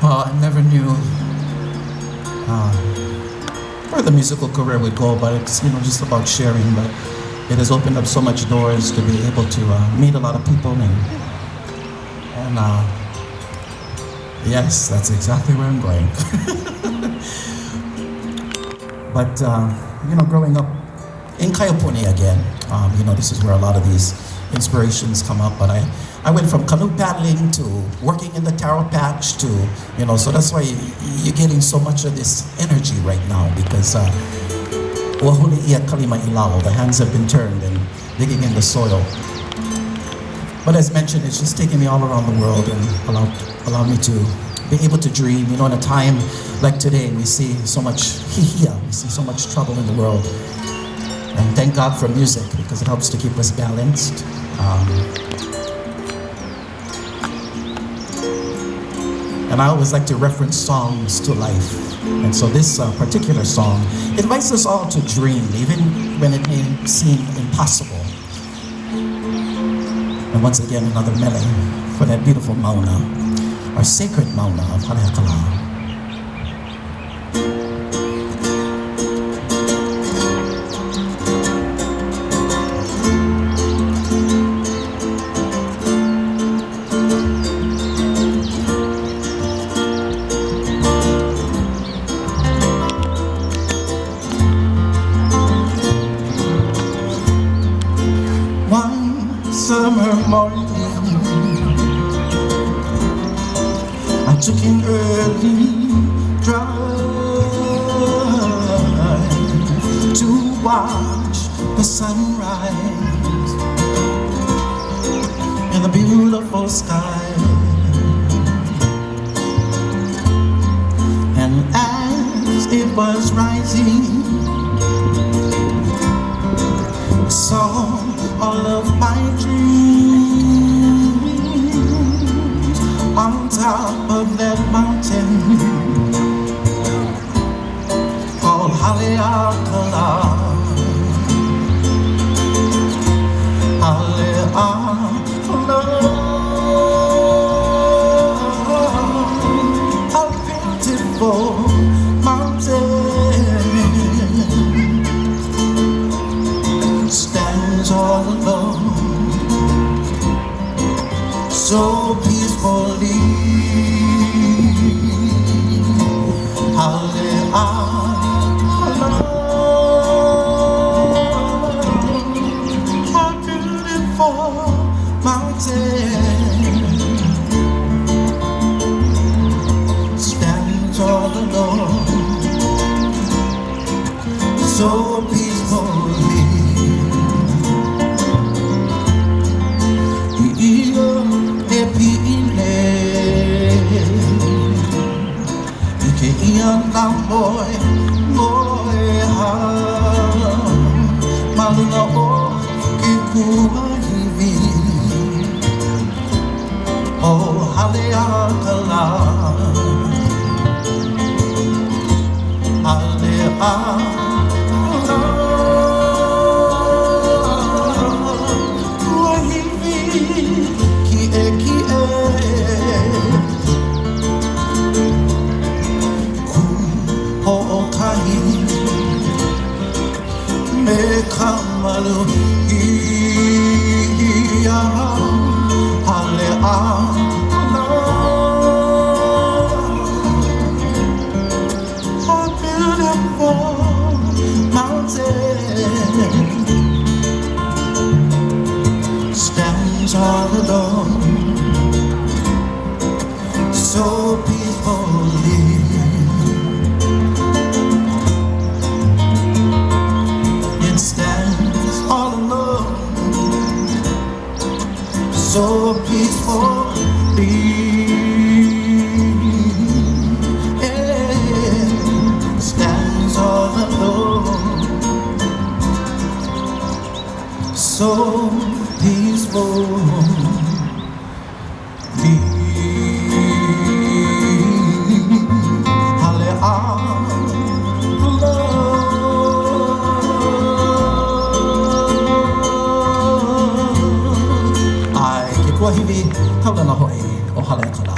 Well, I never knew where the musical career would go, but it's just about sharing. But it has opened up so much doors to be able to meet a lot of people, and yes, that's exactly where I'm going. But growing up in Kaiapuni again, this is where a lot of these inspirations come up. But I went from canoe paddling to working in the taro patch to, so that's why you're getting so much of this energy right now, because wahuli ia kalima ilao, the hands have been turned and digging in the soil. But as mentioned, it's just taking me all around the world and allow me to be able to dream. In a time like today, we see so much hihia, we see so much trouble in the world. And thank God for music, because it helps to keep us balanced. And I always like to reference songs to life. And so this particular song invites us all to dream, even when it may seem impossible. And once again, another mele for that beautiful mauna, our sacred mauna of Haleakala. Summer morning, I took an early drive to watch the sunrise in the beautiful sky. And as it was rising, I saw all of my dreams on top of that mountain called Haleakala. Haleakala, a beautiful mountain stands all alone, so peacefully. Haleakala, a beautiful mountain stands all alone, so peacefully. Boy, ha, maluna o kikuahivi, o Haleakala, Haleakala, kuahivi, kie. Me kamalu ia Haleakala, a beautiful mountain stands all alone, so peacefully. So peacefully, it stands all alone, so peacefully. Wahiwi, taulana hoi o Haleakala.